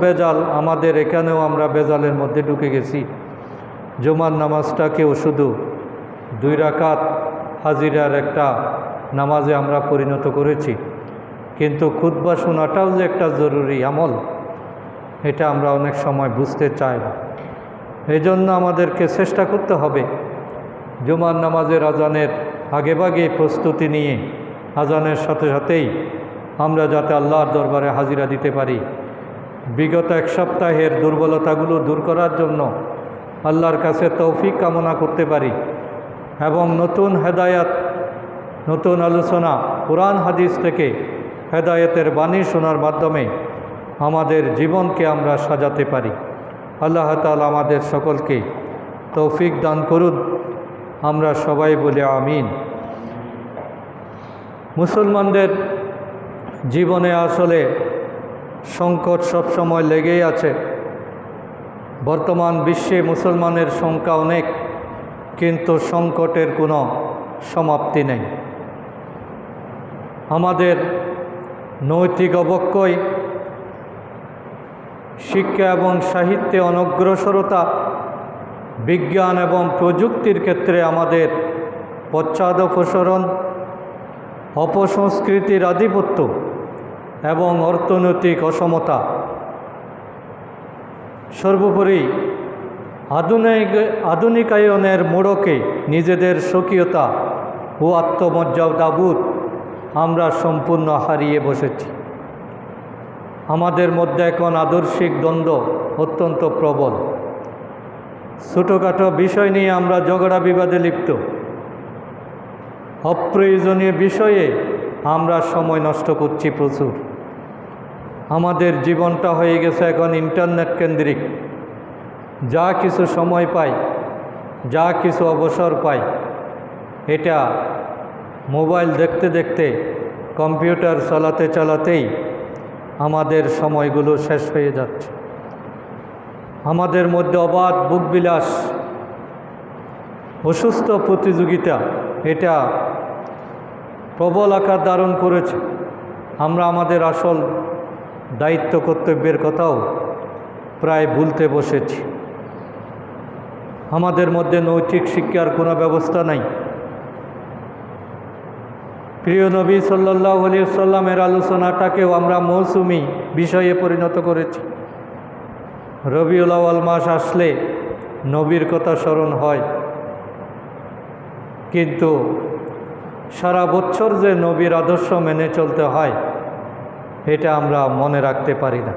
বেজাল, আমাদের এখানেও আমরা বেজালের মধ্যে ঢুকে গেছি। জুমার নামাজটাকেও শুধু 2 রাকাত হাজিরার একটা নামাজে আমরা পরিণত করেছি, কিন্তু খুতবা শোনাটাও যে একটা জরুরি আমল, এটা আমরা অনেক সময় বুঝতে চাই না। এই জন্য আমাদেরকে চেষ্টা করতে হবে জুমার নামাজের আজানের আগেভাগে প্রস্তুতি নিয়ে আজানের সাথে সাথেই আমরা যাতে আল্লাহর দরবারে হাজিরা দিতে পারি। বিগত 1 সপ্তাহের দুর্বলতাগুলো দূর করার জন্য আল্লাহর কাছে তৌফিক কামনা করতে পারি এবং নতুন হেদায়াত, নতুন আলোচনা কোরআন হাদিস থেকে হেদায়েতের বাণী শোনার মাধ্যমে আমাদের জীবনকে আমরা সাজাতে পারি। আল্লাহ তাআলা আমাদের সকলকে তৌফিক দান করুন। আমরা সবাই বলি আমিন। মুসলমানদের জীবনে আসলে সংকট সবসময় লেগেই আছে। বর্তমান বিশ্বে মুসলমানের সংখ্যা অনেক, কিন্তু সংকটের কোনো সমাপ্তি নেই। আমাদের নৈতিক অবক্ষয়, শিক্ষা এবং সাহিত্যে অনগ্রসরতা, বিজ্ঞান এবং প্রযুক্তির ক্ষেত্রে আমাদের পশ্চাদপসরণ, অপসংস্কৃতির আধিপত্য এবং অর্থনৈতিক অসমতা, সর্বোপরি আধুনিকায়নের মোড়কে নিজেদের স্বকীয়তা ও আত্মমর্যাদাবোধ আমরা সম্পূর্ণ হারিয়ে বসেছি। আমাদের মধ্যে এখন আদর্শিক দ্বন্দ্ব অত্যন্ত প্রবল। ছোটোখাটো বিষয় নিয়ে আমরা ঝগড়া বিবাদে লিপ্ত। অপ্রয়োজনীয় বিষয়ে আমরা সময় নষ্ট করছি প্রচুর। আমাদের জীবনটা হয়ে গেছে এখন ইন্টারনেট কেন্দ্রিক। যা কিছু সময় পাই, যা কিছু অবসর পাই, এটা মোবাইল দেখতে দেখতে, কম্পিউটার চালাতে চালাতেই আমাদের সময়গুলো শেষ হয়ে যাচ্ছে। আমাদের মধ্যে অবাধ বুকবিলাস, অসুস্থ প্রতিযোগিতা, এটা প্রবল আকার ধারণ করেছে। আমরা আমাদের আসল দায়িত্ব কর্তব্যের কথাও প্রায় ভুলতে বসেছি। আমাদের মধ্যে নৈতিক শিক্ষার কোনো ব্যবস্থা নাই। প্রিয় নবী সাল্লাল্লাহু আলাইহি ওয়াসাল্লামের আলোচনাটাকেও আমরা মৌসুমি বিষয়ে পরিণত করেছি। রবিউল আউয়াল মাস আসলে নবীর কথা স্মরণ হয়, কিন্তু সারা বছর যে নবীর আদর্শ মেনে চলতে হয়, এটা আমরা মনে রাখতে পারি না।